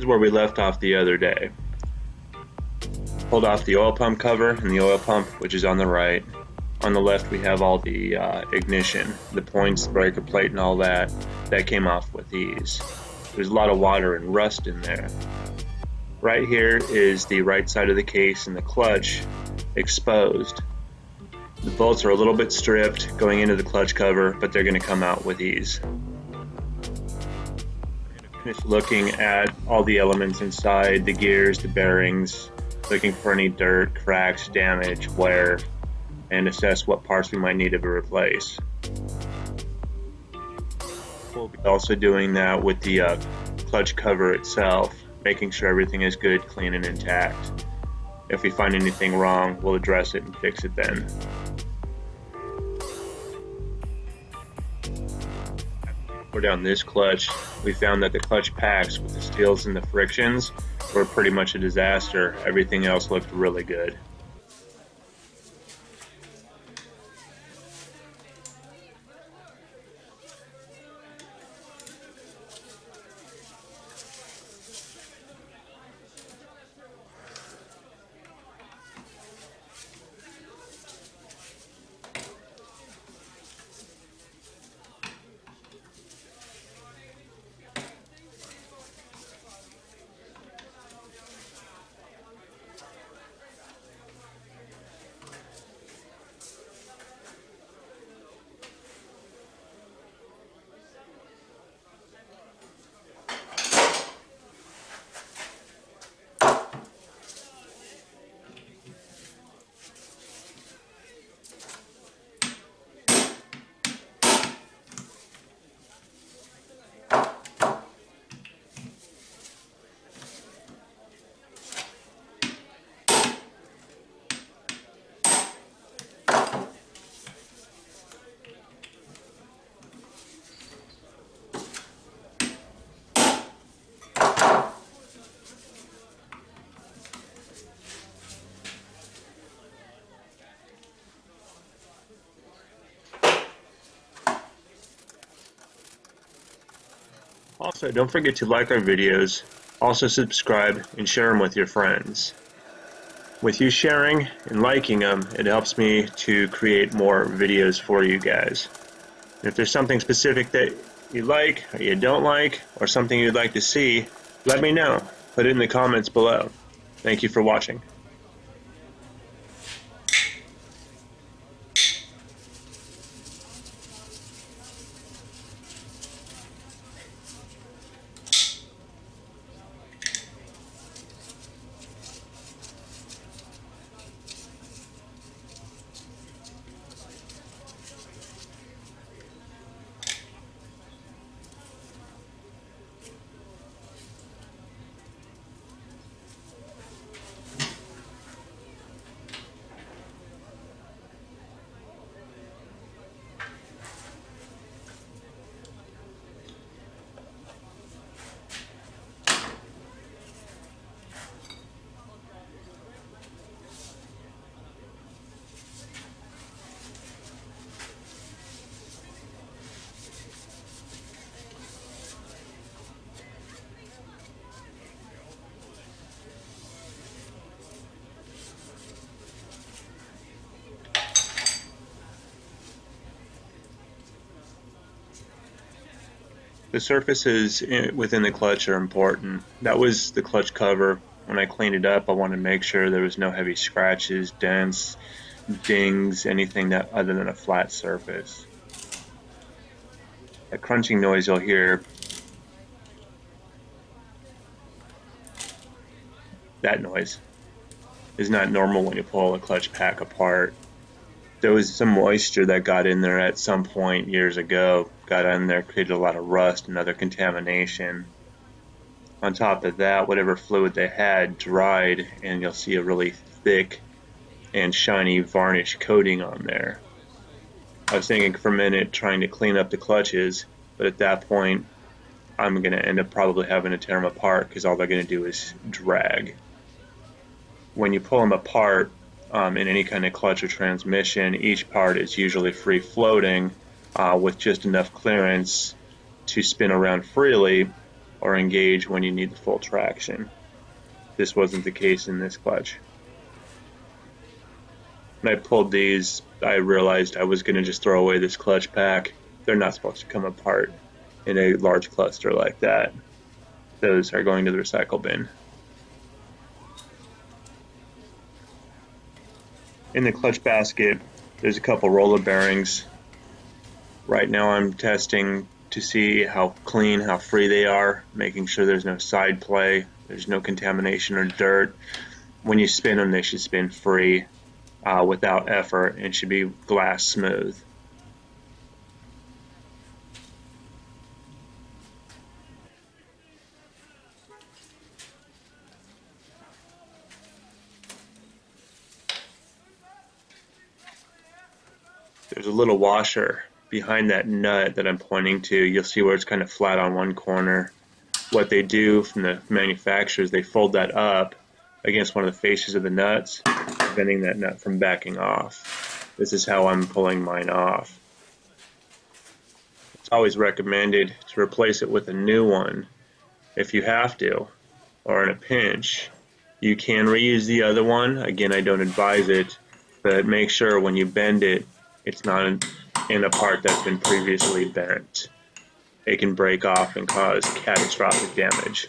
where we left off the other day. Pulled off the oil pump cover and the oil pump, which is on the right. On the left we have all the ignition, the points, the breaker plate and all that. That came off with ease. There's a lot of water and rust in there. Right here is the right side of the case and the clutch exposed. The bolts are a little bit stripped going into the clutch cover, but they're going to come out with ease. Finish looking at all the elements inside, the gears, the bearings, looking for any dirt, cracks, damage, wear, and assess what parts we might need to replace. We'll be also doing that with the clutch cover itself, making sure everything is good, clean, and intact. If we find anything wrong, we'll address it and fix it then. We're down this clutch. We found that the clutch packs with the steels and the frictions were pretty much a disaster. Everything else looked really good. Also, don't forget to like our videos, also subscribe and share them with your friends. With you sharing and liking them, it helps me to create more videos for you guys. And if there's something specific that you like or you don't like, or something you'd like to see, let me know. Put it in the comments below. Thank you for watching. The surfaces within the clutch are important. That was the clutch cover. When I cleaned it up, I wanted to make sure there was no heavy scratches, dents, dings, anything that other than a flat surface. That crunching noise you'll hear, that noise, is not normal when you pull a clutch pack apart. There was some moisture that got in there at some point years ago, got in there, created a lot of rust and other contamination. On top of that, whatever fluid they had dried, and you'll see a really thick and shiny varnish coating on there. I was thinking for a minute trying to clean up the clutches, but at that point I'm going to end up probably having to tear them apart because all they're going to do is drag. When you pull them apart, in any kind of clutch or transmission, each part is usually free floating with just enough clearance to spin around freely, or engage when you need the full traction. This wasn't the case in this clutch. When I pulled these, I realized I was going to just throw away this clutch pack. They're not supposed to come apart in a large cluster like that. Those are going to the recycle bin. In the clutch basket, there's a couple roller bearings. Right now I'm testing to see how clean, how free they are, making sure there's no side play, there's no contamination or dirt. When you spin them, they should spin free, without effort, and should be glass smooth. There's a little washer behind that nut that I'm pointing to. You'll see where it's kind of flat on one corner. What they do from the manufacturers, they fold that up against one of the faces of the nuts, preventing that nut from backing off. This is how I'm pulling mine off. It's always recommended to replace it with a new one if you have to, or in a pinch. You can reuse the other one. Again, I don't advise it, but make sure when you bend it, it's not in a part that's been previously bent. It can break off and cause catastrophic damage.